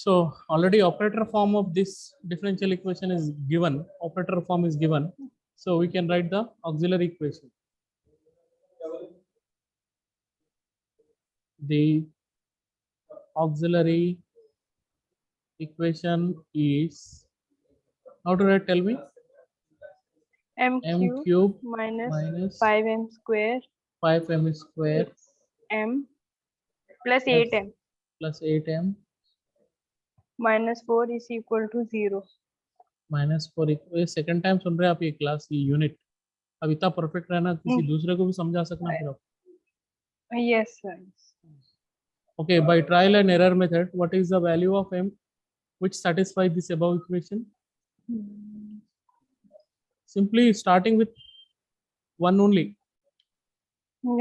So already operator form of this differential equation is given. Operator form is given. So we can write the auxiliary equation. The auxiliary equation is, how to write, tell me? m M cube cube minus minus 5m square 5m square m plus 8m plus 8m minus 4 is equal to 0. minus 4. ये second time सुन रहे हैं आप ये class, ये unit? अब इतना perfect रहना, किसी दूसरे को भी समझा सकना फिर आप. Yes, sir. Okay, by trial and error method, what is the value of m which satisfies this above equation? Simply starting with 1 only.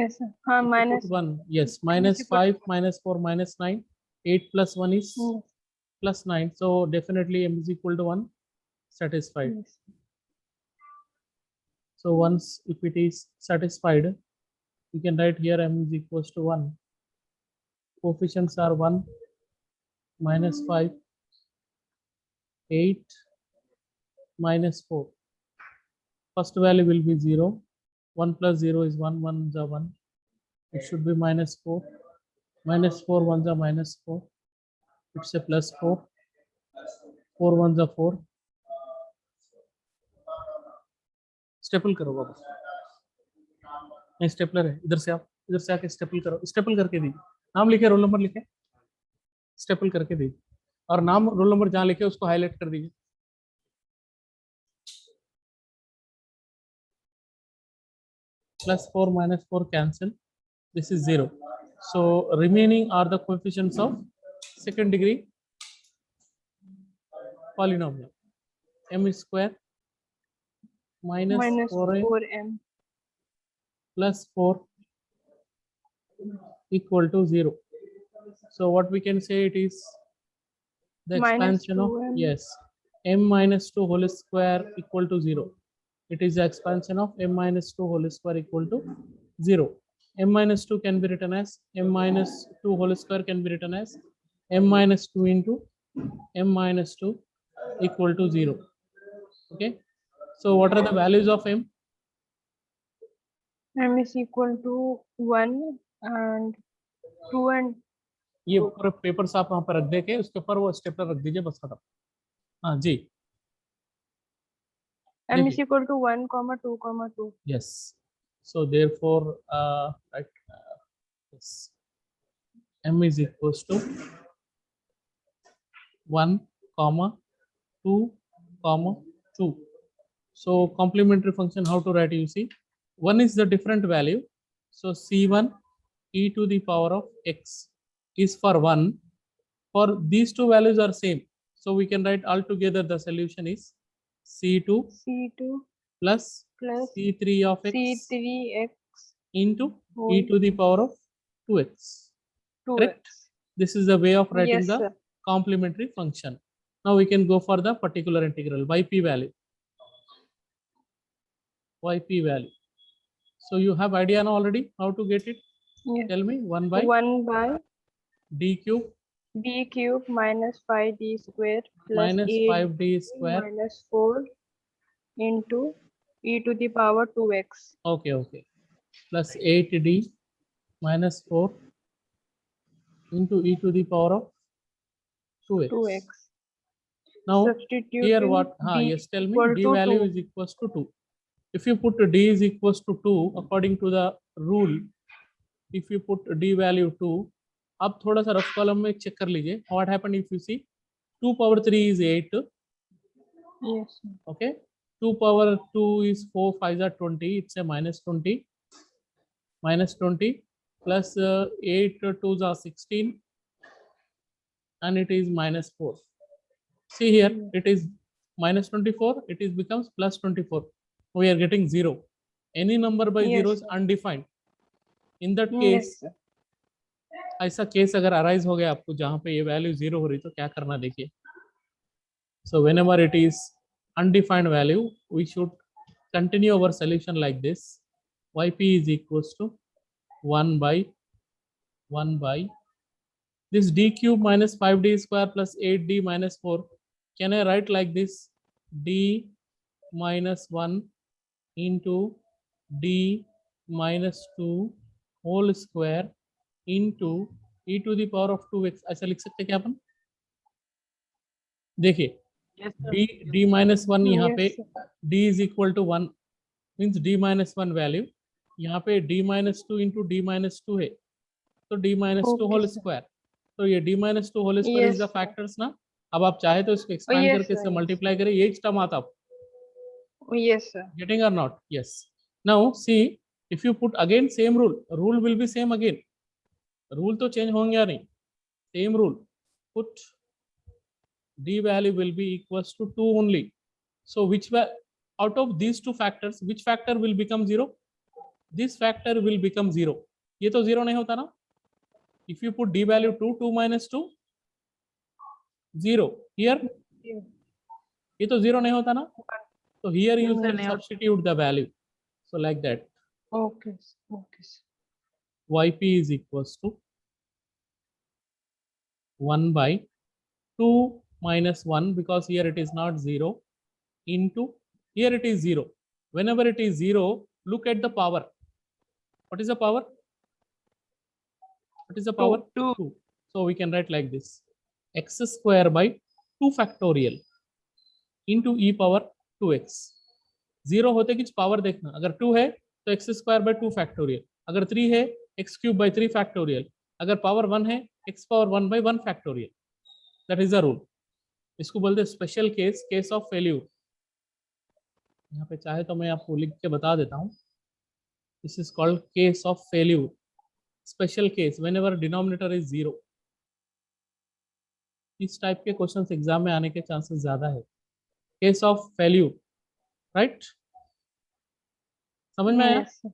Yes, sir. Minus 1. Yes, minus 5, minus 4, minus 9. 8 plus 1 is plus 9. So definitely m is equal to 1, satisfied. Yes. So once if it is satisfied, you can write here m is equals to 1. Coefficients are 1, minus 5, 8, minus 4. First value will be 0. 1 plus 0 is 1, 1 is a 1. It should be minus 4. Minus 4, 1 is a minus 4. It's a plus 4. 4, 1 is a 4. Staple करो बाबा. नहीं stapler है, इधर से आप इधर से आके staple करो. स्टेपल करके दीजिए. नाम लिखे, रोल नंबर लिखे, स्टेपल करके दीजिए. और नाम रोल नंबर जहाँ लिखे उसको हाईलाइट कर दीजिए. Plus 4 minus 4 cancel. This is 0. So remaining are the coefficients of second degree polynomial. M square minus 4m plus 4 equal to 0. So what we can say, it is the expansion of, yes, m minus 2 whole square equal to 0. It is the expansion of m minus 2 whole square equal to 0. M minus 2 can be written as m minus 2 whole square can be written as m minus 2 into m minus 2 equal to 0. Okay. So what are the values of m? M is equal to 1 and 2 and ये पूरे papers आप वहां पर रख देके उसके ऊपर वो स्टेपलर रख दीजिए, बस खत्म. हाँ जी. M is equal to 1, 2, 2. Yes. So therefore, right, yes, m is equals to 1, 2, 2. So complementary function, how to write? You see, 1 is the different value. So C1 e to the power of x is for 1. For these two values are same. So we can write altogether the solution is C2 plus C3 of x into e to the power of 2x. Correct? This is the way of writing the complementary function. Now we can go for the particular integral, yp value. Yp value. So you have idea now already how to get it? Yes. Tell me. 1 by d cube minus 5d square plus minus 5d square minus 4 into e to the power 2x. Okay, okay. Plus 8d minus 4 into e to the power of 2x. Now here what? Yes, tell me. D value is equals to 2. If you put d is equals to 2, according to the rule, if you put d value 2, अब थोड़ा सा rough column में check कर लीजिए. What happened if you see 2 power 3 is 8. Yes. Okay. 2 power 2 is 4, 5 are 20. It's a minus 20. Minus 20 plus 8 2s are 16. And it is minus 4. See here, it is minus 24. It is becomes plus 24. We are getting 0. Any number by 0 is undefined. In that case, ऐसा case अगर arise हो गया आपको जहां पे ये value 0 हो रही तो क्या करना देखिए. So whenever it is undefined value, we should continue our solution like this. Yp is equals to 1 by This d cube minus 5d square plus 8d minus 4. Can I write like this? D minus 1 into d minus 2 whole square into e to the power of 2x. ऐसा लिख सकते हैं क्या अपन? देखिए Yes, sir. d minus 1 यहाँ पे Yes, sir. d is equal to 1 means d minus 1 value, यहाँ पे d minus 2 into d minus 2 है, तो d minus 2 Okay, whole sir. Square, तो ये d minus 2 whole square is the Yes, sir. Factors ना. अब आप चाहे तो इसको एक्सपैंड yes, करके sir, इससे yes. मल्टीप्लाई करें, ये टर्म आता आप. Yes, sir. Getting or not? Yes. Now see, if you put again same rule, rule will be same again. Rule तो change होंगे या नहीं? Same rule. Put d value will be equals to 2 only. So which out of these two factors, which factor will become 0? This factor will become 0. ये तो 0 नहीं होता ना? If you put d value 2, 2 minus 2, 0. Here, Yeah. ये तो 0 नहीं होता ना? So here you Yes, sir, can नहीं होता. substitute the value. So like that, Okay, sir. Okay, sir. yp is equals to 1 by 2 minus 1, because here it is not 0, into here it is 0. Whenever it is 0, look at the power. What is the power? What is the power? 2. 2. So we can write like this: x square by 2 factorial into e power 2x. 0 होते कुछ power देखना, अगर 2 है तो x square by 2 factorial, अगर 3 है x cube by 3 factorial, अगर power 1 है x power 1 by 1 factorial. That is the rule. इसको बोलते हैं special case, case of failure. यहाँ पे चाहे तो मैं आपको लिख के बता देता हूँ. This is called case of failure, special case, whenever denominator is 0. इस टाइप के क्वेश्चंस एग्जाम में आने के चांसेस ज्यादा है. Case of failure, right? समझ में आया? Yes, sir.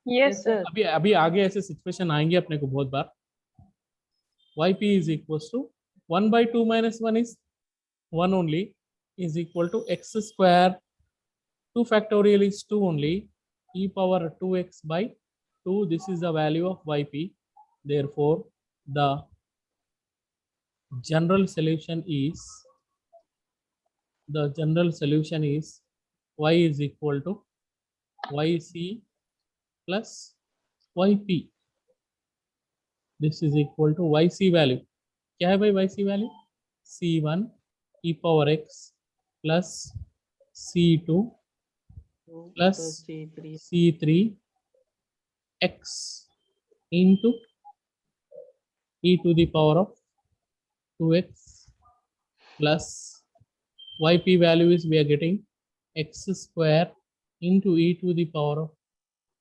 Yes, sir. अभी अभी आगे ऐसे सिचुएशन आएंगे अपने को बहुत बार. yp is equals to 1 by 2 minus 1 is 1 only, is equal to x square 2 factorial is 2 only, e power 2x by 2. This is the value of yp. Therefore the general solution is y is equal to yc plus yp. This is equal to yc value. क्या है भाई yc value? c1 e power x plus c2 plus C3. c3 x into e to the power of 2x plus yp value is we are getting x square into e to the power of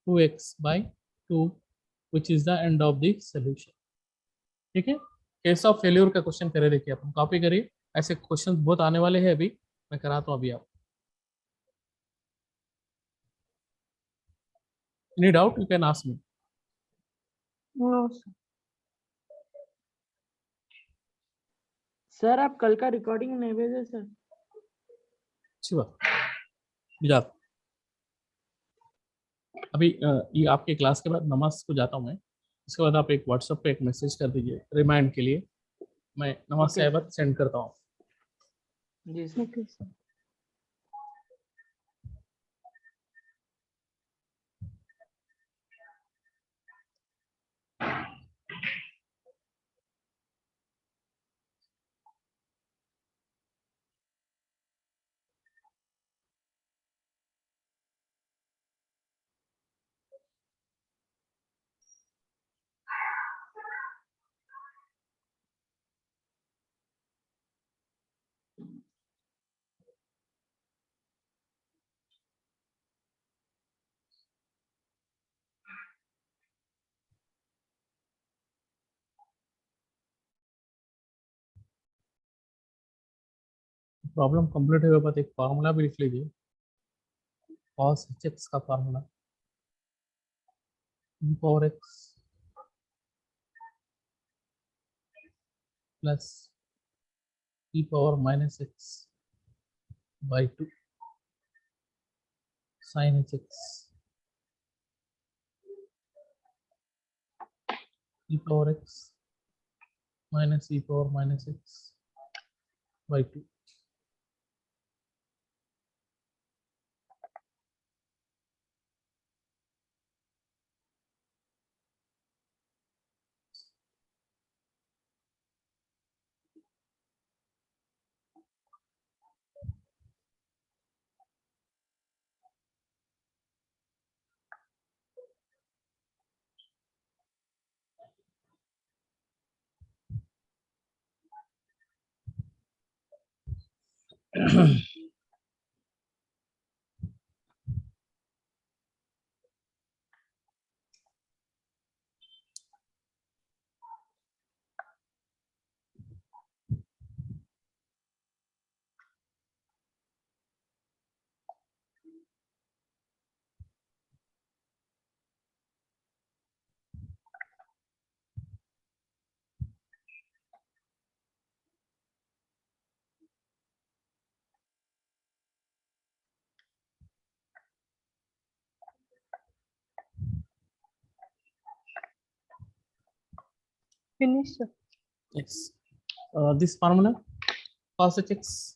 2x by 2, which is the end of the solution. ठीक है? Case of failure का question करे देखिए, अपन copy करिए, ऐसे question बहुत आने वाले हैं. अभी मैं कराता हूँ अभी. आप any doubt you can ask me. No, sir. Sir आप कल का रिकॉर्डिंग नहीं भेजे सर? अच्छी बात. बिजात अभी ये आपके क्लास के बाद नमाज को जाता हूँ मैं, उसके बाद आप एक व्हाट्सएप पे एक मैसेज कर दीजिए रिमाइंड के लिए, मैं नमाज से आए बाद सेंड करता हूँ. जी sir. Okay, sir. Problem complete हुए बाद एक फार्मूला भी लिख लीजिए, cos hx का formula e power x plus e power minus x by 2 sin hx e power x minus e power minus x by 2. Finish, sir. Yes. This formula cos x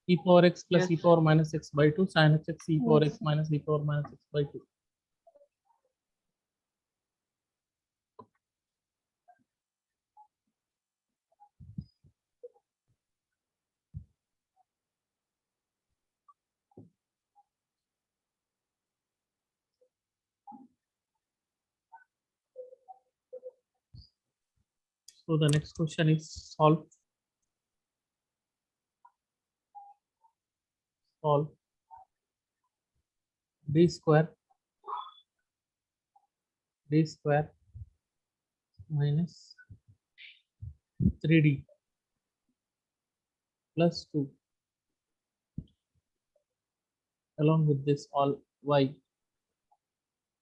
e power x plus Yes, e power minus x by 2 sin x e power Yes. x minus e power minus x by 2. So the next question is solve d square minus 3d plus 2 along with this all y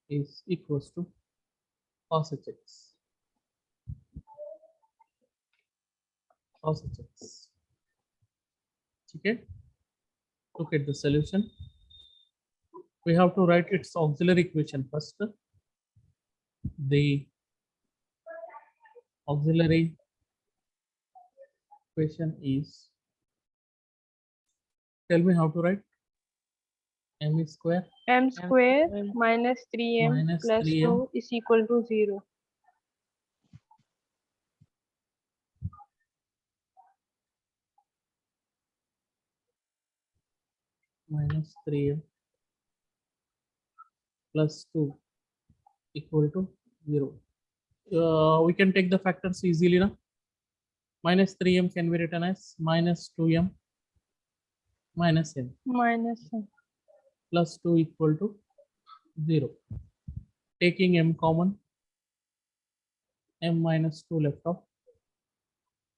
is equals to cos hx. Okay, look at the solution. We have to write its auxiliary equation first. The auxiliary equation is, tell me how to write. M square M square minus 3m minus plus 3m 2 is equal to 0. minus 3m plus 2 equal to 0. We can take the factors easily now. Minus 3m can be written as minus 2m minus m Minus plus 2 equal to 0. Taking m common, m minus 2 left off.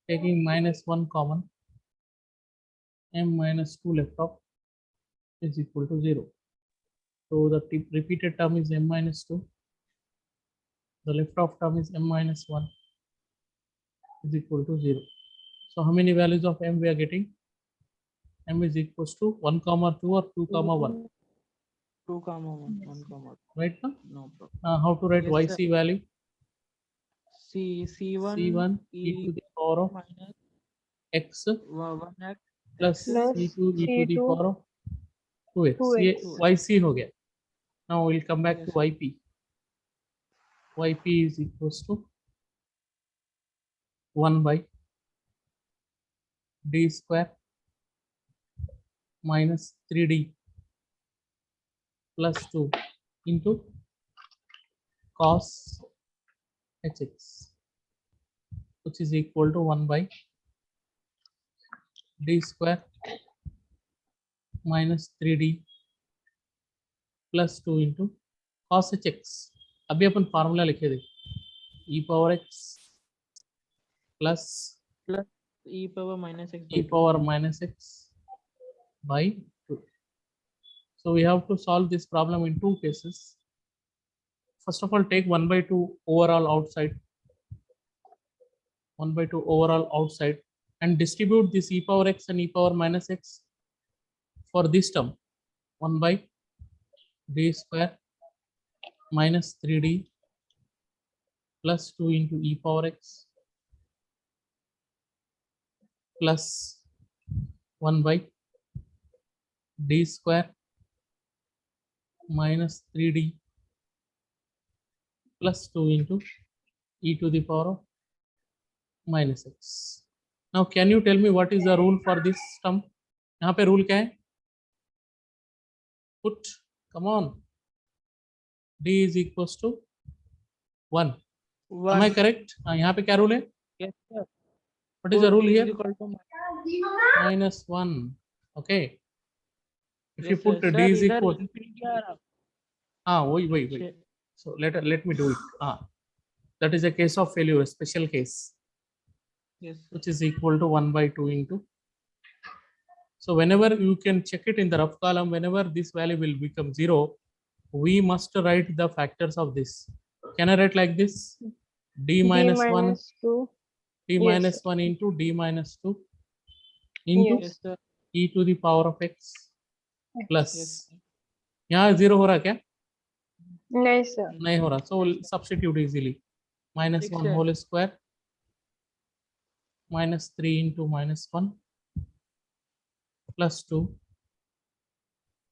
Taking minus 1 common, m minus 2 left off is equal to 0. So the repeated term is m minus 2. The left off term is m minus 1 is equal to 0. So how many values of m we are getting? M is equals to 1 comma 2 or 2 comma 1. 2 comma 1, 1 comma 2. Right now? No problem. How to write Yes, yc value? C1 C1 e to the power of minus x 1x plus Plus C2 e to the C2 power of 2x. 2x. ये yc हो गया. Now we'll come back Yes, to sir. yp. Yp is equals to 1 by d square minus 3d plus 2 into cos hx, which is equal to 1 by d square minus 3d plus 2 into cos hx. अभी अपन formula लिखे थे e power x plus plus e power minus x by e 2. power minus x by 2. So we have to solve this problem in two cases. First of all, take 1 by 2 overall outside, 1 by 2 overall outside, and distribute this e power x and e power minus x for this term, 1 by d square minus 3d plus 2 into e power x plus 1 by d square minus 3d plus 2 into e to the power of minus x. Now can you tell me what is the rule for this term? यहाँ पे rule क्या है? Put, come on, d is equals to 1. Am I One. correct? हाँ, यहाँ पे क्या rule है? Yes, sir. What is the So rule d here? is equal to Minus 1. Okay. If you yes, put sir. d is इधर equal, repeat किया है आप? हाँ वही. So let me do it. That is a case of failure, a special case, Yes, sir. which is equal to 1 by 2 into. So whenever you can check it in the rough column, whenever this value will become 0, we must write the factors of this. Can I write like this? D d minus 1, minus 2. d Yes, minus sir. 1 into d minus 2 into Yes. Yes, sir. e to the power of x plus. Yes. यहाँ 0 हो रहा क्या? नहीं sir. नहीं हो रहा. So we'll substitute easily. Minus ठीक 1 है. whole square minus 3 into minus 1 plus 2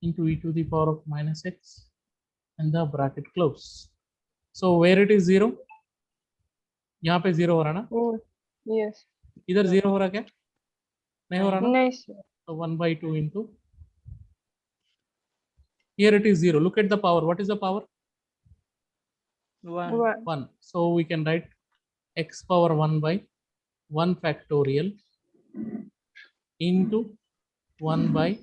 into e to the power of minus x and the bracket close. So where it is 0? यहाँ पे 0 हो रहा ना? Yes. इधर Sir. 0 हो रहा क्या? नहीं हो रहा ना? नहीं sir. So 1 by 2 into, here it is 0. Look at the power. What is the power? One. 1. 1. So we can write x power 1 by 1 factorial into 1 by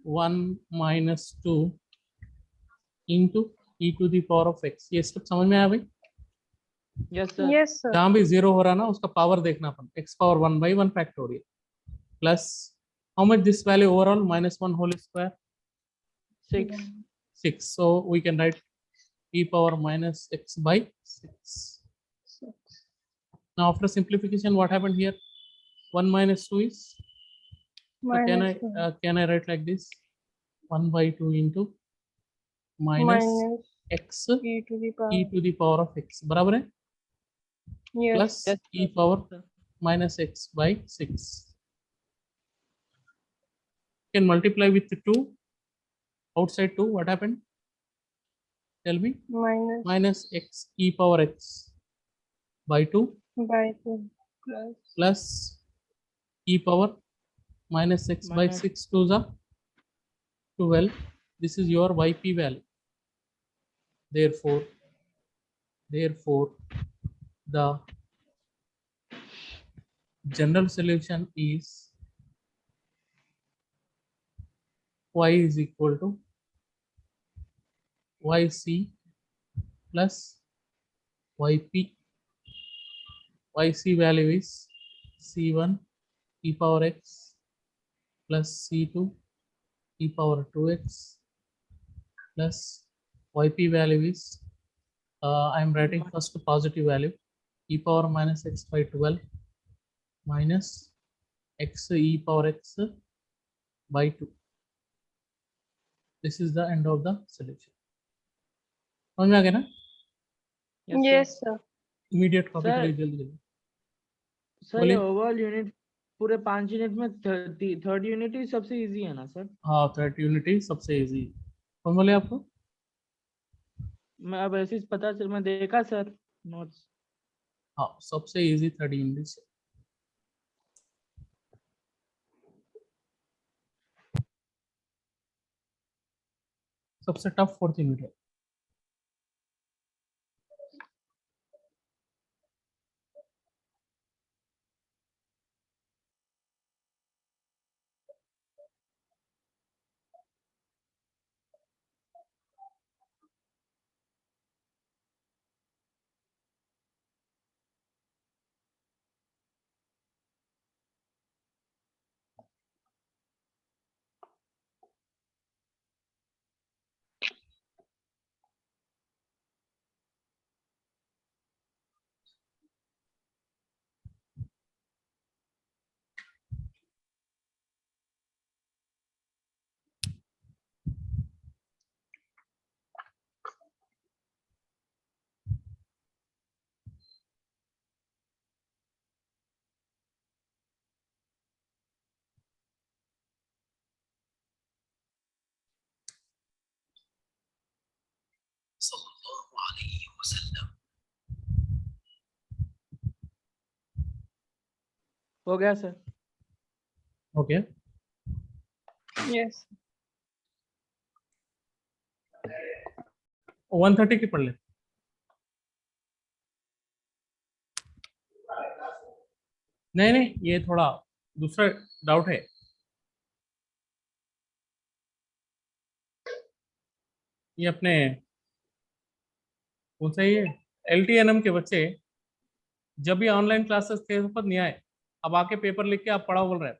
1 minus 2 into e to the power of x. ये step समझ में आया भाई? Yes, sir. Yes sir. जहां भी 0 हो रहा ना उसका पावर देखना अपन. x power 1 by 1 factorial plus how much this value overall? Minus 1 whole square 6. 6. So we can write e power minus x by 6. 6. Now after simplification, what happened here? 1 minus 2 is, so Minus 1. can I write like this? 1 by 2 into minus Minus x e to the power. e to the power of x बराबर है Yes. plus Yes, e sir. power Sir. minus x by 6. Can multiply with 2 outside 2. What happened? Tell me. Minus Minus x e power x by 2 by 2 plus plus e power minus x by Minus 6 to the 12. This is your yp value. Therefore the general solution is y is equal to yc plus yp. Yc value is c1 e power x plus c2 e power 2x plus yp value is, I am writing first positive value, e power minus x by 12 minus x e power x by 2. This is the end of the solution. समझ में आ गया ना? yes, sir. yes sir. Immediate copy Sir. करिए जल्दी जल्दी. Sir ये बोलिए. Overall unit पूरे 5 यूनिट में थर्ड यूनिट ही सबसे इजी है ना सर? हाँ, थर्ड यूनिटी सबसे इजी. कौन बोले आपको? मैं अब ऐसे ही पता चल, मैं देखा सर नोट्स. हाँ, सबसे इजी थर्ड यूनिट. सबसे टफ फोर्थ यूनिट है. हो गया सर। Okay, Yes. 130 की पढ़ ले। नहीं नहीं, ये थोड़ा दूसरा डाउट है। ये अपने कौन सा ये LTNM के बच्चे जब भी ऑनलाइन क्लासेस थे तो पर नहीं आए, अब आके पेपर लिख के आप पढ़ाओ बोल रहे हैं।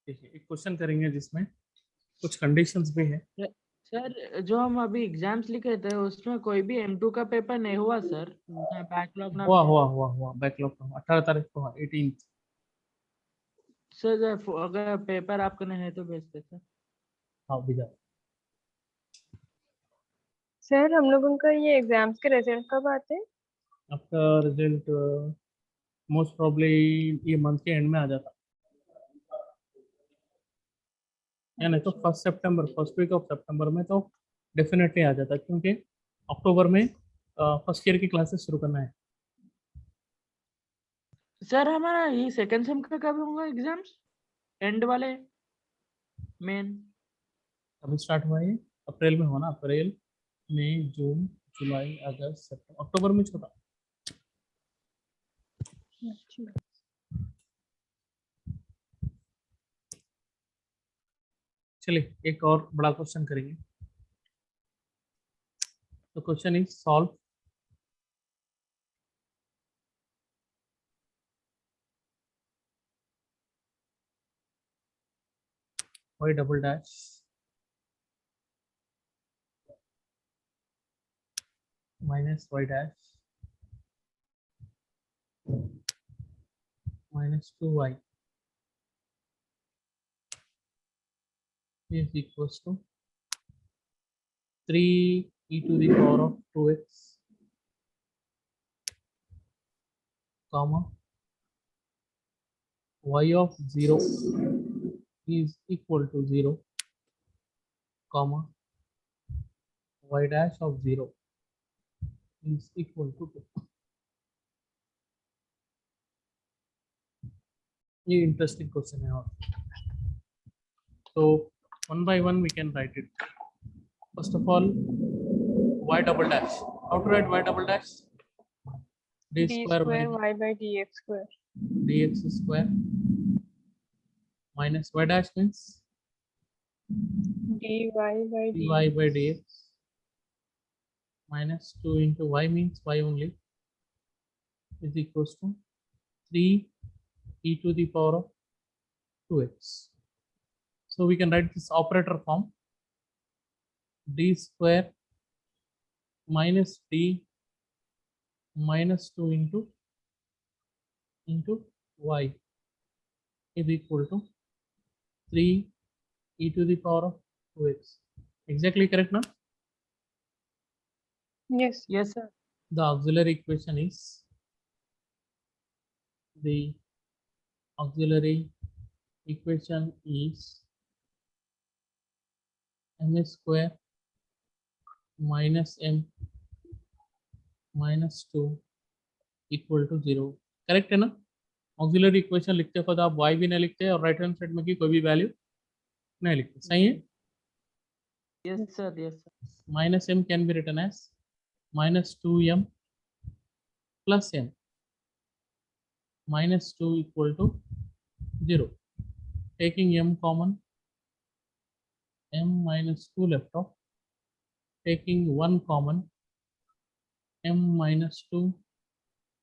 देखिए, एक क्वेश्चन करेंगे जिसमें कुछ कंडीशंस भी है। सर जो हम अभी एग्जाम्स लिखे थे उसमें कोई भी M2 का पेपर नहीं हुआ सर, बैकलॉग नाम हुआ के। हुआ हुआ हुआ बैकलॉग का 18 तारीख को, 18। सर अगर पेपर आपको नहीं है तो भेज देते। हाँ भेजा। सर हम लोगों का ये एग्जाम्स के रिजल्ट कब आते हैं? आपका रिजल्ट मोस्ट प्रॉब्ली ये मंथ के एंड में आ जाता, या नहीं तो फर्स्ट सितंबर, फर्स्ट वीक ऑफ सितंबर में तो डेफिनेटली आ जाता, क्योंकि अक्टूबर में फर्स्ट ईयर की क्लासेस शुरू करना है। सर हमारा ये सेकंड सेम का कब होगा एग्जाम्स, एंड वाले मेन? अभी स्टार्ट हुआ है, अप्रैल में होना, अप्रैल मई जून जुलाई अगस्त सितंबर अक्टूबर में छोटा। अच्छा। चलिए एक और बड़ा क्वेश्चन करेंगे। तो question is solve y double dash minus y dash minus 2y is equals to 3 e to the power of 2x comma y of 0 is equal to 0 comma y dash of 0 is equal to 2। ये interesting question है। और तो one by one we can write it. First of all y double dash, how to write y double dash? d D square by square y by dx square. dx square minus y dash means dy by dy dx. by dx minus 2 into y means y only is equals to 3 e to the power of 2x. So we can write this operator form d square minus d minus 2 into y is equal to 3 e to the power of 2x. Exactly correct now? Yes. Yes sir. The auxiliary equation is m square minus m minus 2 equal to 0। Correct है ना? Auxiliary equation लिखते वक्त आप y भी नहीं लिखते और right hand side में की कोई भी वैल्यू नहीं लिखते, सही है? Yes sir, yes sir. Minus m can be written as minus 2m plus m minus 2 equal to 0। taking m common, m minus 2 left off, taking 1 common, m minus 2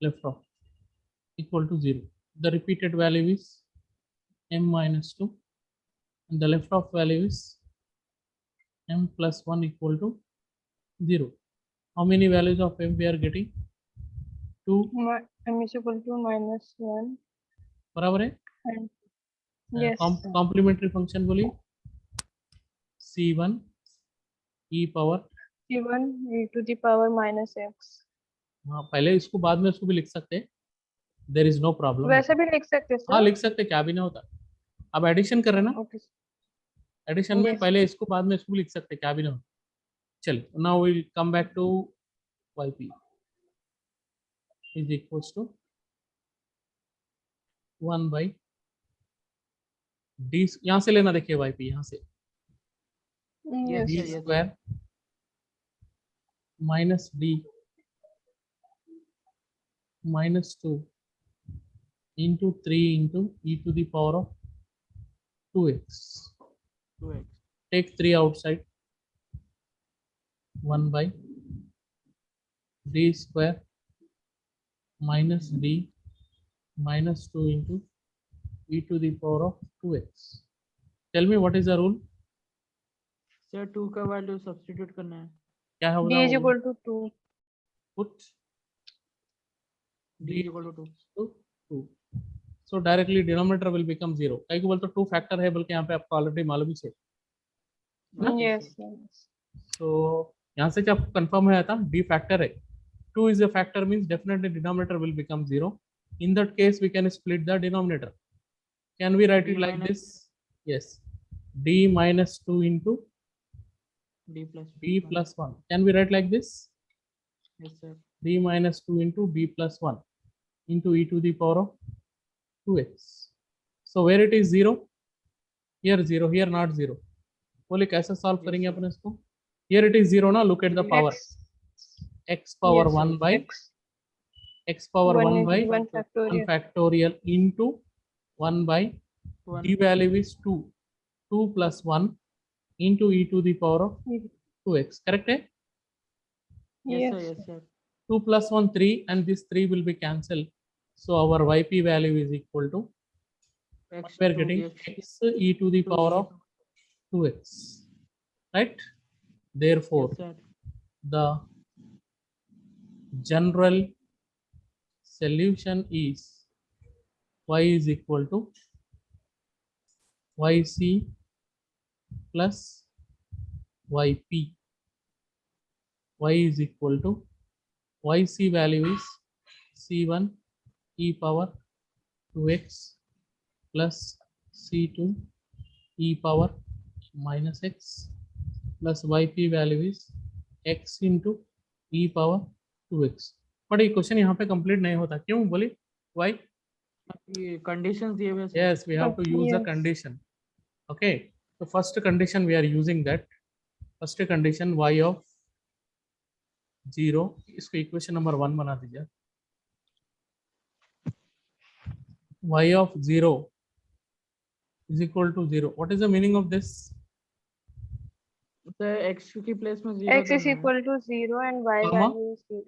left off equal to 0। The repeated value is m minus 2 and the left off value is m plus 1 equal to 0। How many values of m we are getting? 2 M is equal to -1 बराबर है। and yes. Complementary function बोलिए। C1 e power, C1 e to the power minus x. हाँ पहले इसको बाद में इसको भी लिख सकते हैं, देर इज नो प्रॉब्लम। वैसे भी लिख सकते हैं हाँ सर। लिख सकते, क्या भी नहीं होता। अब एडिशन कर रहे हैं ना, ओके। एडिशन में Yes. पहले इसको बाद में इसको भी लिख सकते, क्या भी नहीं होता। चलो now will come back to yp is equals to 1 by D, यहाँ से लेना, देखिए yp यहाँ से Yes. D sir, yes, square minus D minus 2 into 3 into e to the power of 2x. 2x. Take 3 outside. 1 by d square minus d minus 2 into e to the power of 2x. Tell me what is the rule? Sir 2 का value substitute करना है। क्या D होगा? is equal to 2. Put d d is equal to 2. to 2. So directly denominator will become 0. कई को बोलते 2 factor है, बल्कि यहाँ पे आपको ऑलरेडी मालूम ही है ना? Yes. Yes. So यहाँ से क्या कंफर्म है था, d फैक्टर है, 2 is a factor means definitely denominator will become 0. In that case we can split the denominator. Can we write D it like minus- this? Yes, d minus 2 into d plus b plus 1. Can we write like this? yes sir, d minus 2 into b plus 1 into e to the power of 2x. So where it is 0, here 0, here not 0. बोले कैसे solve Yes, करेंगे sir. अपन इसको? Here it is 0 ना, look at the power. X power Yes, 1 by X. x power 1 into by 1 factorial. 1 factorial into 1 by 1 d value is 2, 2 plus 1 into e to the power of 2x. Correct? Eh? yes sir, Yes. yes sir, 2 plus 1 3, and this 3 will be cancelled. So our yp value is equal to, x we are to getting x x e to the to power e of 2x. Right? Therefore, yes sir, the general solution is y is equal to yc plus yp. Y is equal to, yc value is c1 e power 2x plus c2 e power minus x plus yp value is x into e power 2x. But ये question यहाँ पे complete नहीं होता, क्यों बोले? Why? ये conditions दिए हुए sir. Yes, we have to use a Yes. condition. Okay, so first condition we are using that. First condition y of 0, इसको इक्वेशन नंबर 1 बना दीजिए. Y of 0 is equal to 0. What is the meaning of this? Sir x की place में 0 X is equal to 0 and y Comma. value is 0.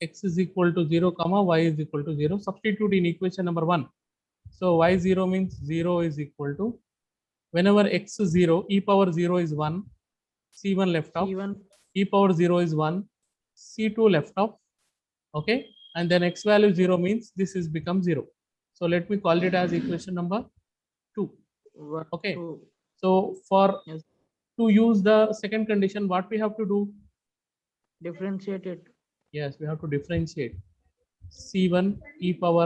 X is equal to 0, comma y is equal to 0. Substitute in equation number 1. So y0 means 0 is equal to, whenever x is 0, e power 0 is 1, c1 left off, c1 e power 0 is 1, c2 left off. Okay, and then x value 0 means this is become 0. So let me call it as equation number 2. 1 Okay. 2 So for Yes. to use the second condition, what we have to do? differentiate it Yes, we have to differentiate c1 e power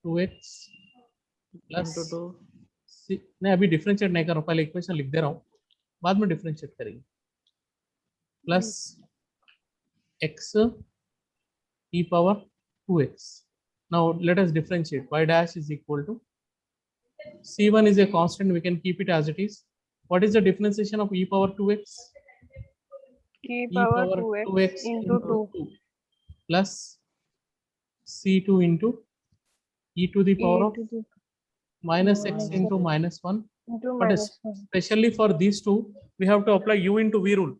2x plus into 2 नहीं, अभी differentiate नहीं कर रहा हूँ, पहले equation लिख दे रहा हूँ, बाद में डिफरेंशिएट करेंगे. Plus x e power 2x. Now let us differentiate. Y dash is equal to, c1 is a constant, we can keep it as it is. What is the differentiation of e power 2x? E power 2x into 2. plus c2 into e to the E power of to the minus x minus into x. minus 1. into But minus 1. especially for these two, we have to apply u into v rule.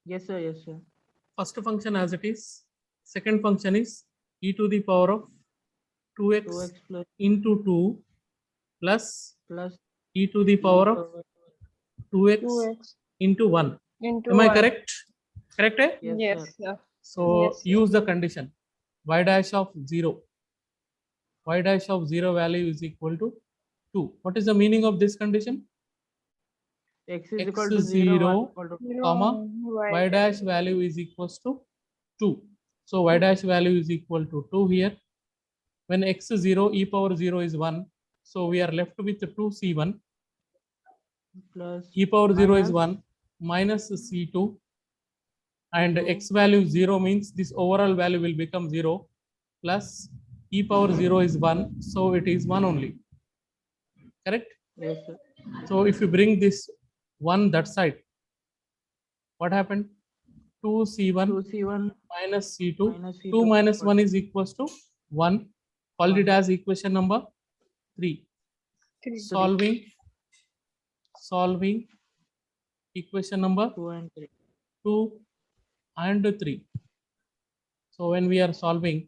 yes sir, yes sir, First function as it is, second function is e to the power of 2x 2x plus into 2 plus plus e to the power of 2x 2x into 1. into Am I 1. correct? Correct? Eh? yes, Yes, sir. sir. So Yes, sir. use the condition y dash of 0. Y dash of 0 value is equal to 2. What is the meaning of this condition? x is x equal to 0, 0, y equal to comma, y y dash value is equals to 2. So y dash value is equal to 2 here. When x is 0, e power 0 is 1. So we are left with 2c1. plus E power 0 is minus 1 minus c2. And C2. x value 0 means this overall value will become 0 plus e power 0 is 1. So it is 1 only. Correct? yes sir. So if you bring this 1 that side, what happened? 2c1 2c1 minus c2. minus c2 2 minus 1 is equals to 1. Call it 1. as equation number 3. 3. Solving equation number 2 and 3. 2 and 3. So when we are solving,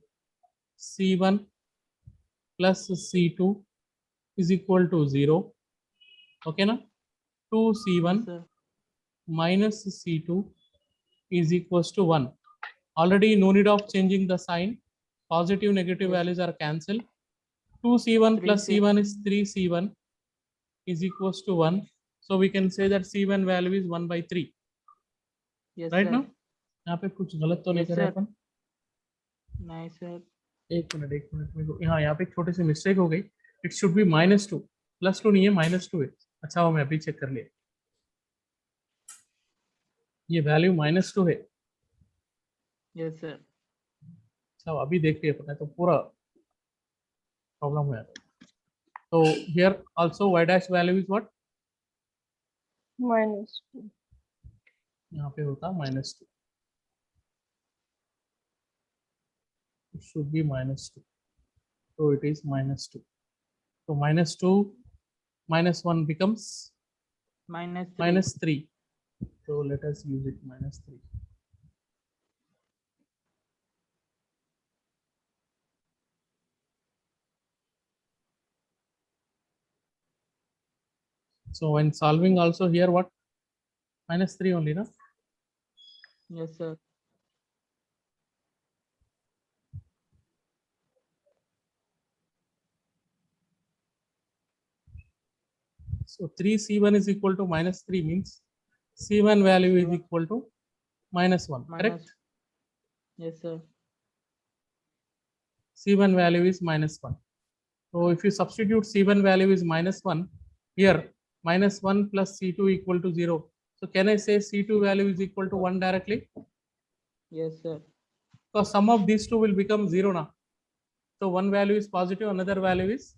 c1 plus c2 is equal to 0. Okay na? 2c1 Yes, sir. minus c2 is equals to 1. Already no need of changing the sign. Positive negative Yes. values are cancelled. 2c1 plus 3C. c1 is 3c1 is equals to 1. So we can say that c1 value is 1 by 3. Yes Right sir. now? यहाँ पे कुछ गलत तो नहीं Yes, कर रहे sir. अपन? नहीं sir. एक मिनट मेरे को यहाँ पे एक छोटी सी मिस्टेक हो गई. It should be -2. +2 नहीं है, -2 है. अच्छा वो मैं अभी चेक कर लिया. ये वैल्यू -2 है. Yes sir. अच्छा अभी देख लिया पता है तो पूरा प्रॉब्लम हो जाता है. तो here also y dash value is what? -2. यहाँ पे होता -2. It should be -2. So it is -2. So -2 -1 becomes -3. -3. So let us use it -3. So when solving also here what? -3 only, no? Yes sir. So 3c1 is equal to -3 means c1 value is equal to -1, correct? Minus. Yes sir. C1 value is -1. So if you substitute C1 value is -1, here -1 plus C2 equal to 0. So can I say C2 value is equal to 1 directly? Yes sir. Because sum of these two will become 0 now. So one value is positive, another value is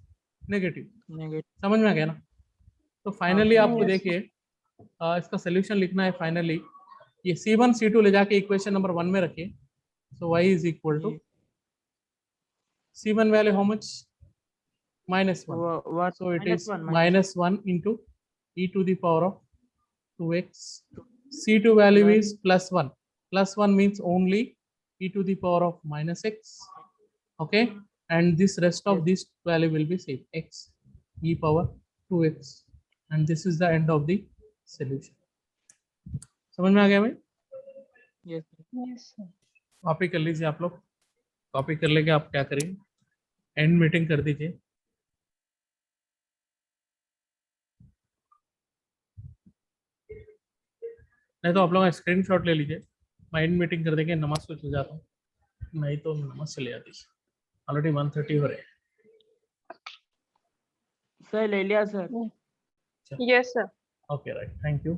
negative. Negative. समझ में आ गया ना? तो finally हाँ, आपको yes. देखिए इसका solution लिखना है. फाइनली ये C1 C2 ले जाके इक्वेशन नंबर 1 में रखिए. So y is equal to ji. C1 value how much? -1. What? So it is -1. -1 into e to the power of 2x. C2 value Plus. is +1. +1 means only e to the power of -x. Okay, and this rest of Yes. this value will be same, x e power 2x, and this is the end of the solution. समझ में आ गया भाई? Yes sir. Yes, sir. Copy कर लीजिए आप लोग. Copy कर लेके आप क्या करिए, एंड मीटिंग कर दीजिए. नहीं तो आप लोग स्क्रीनशॉट ले लीजिए. मैं एंड मीटिंग कर देंगे, नमाज को चल जाता हूँ. नहीं तो नमाज चले जाती है. ऑलरेडी 1:30 हो रहे हैं. सर ले लिया sir. Yes, sir. Okay right, thank you.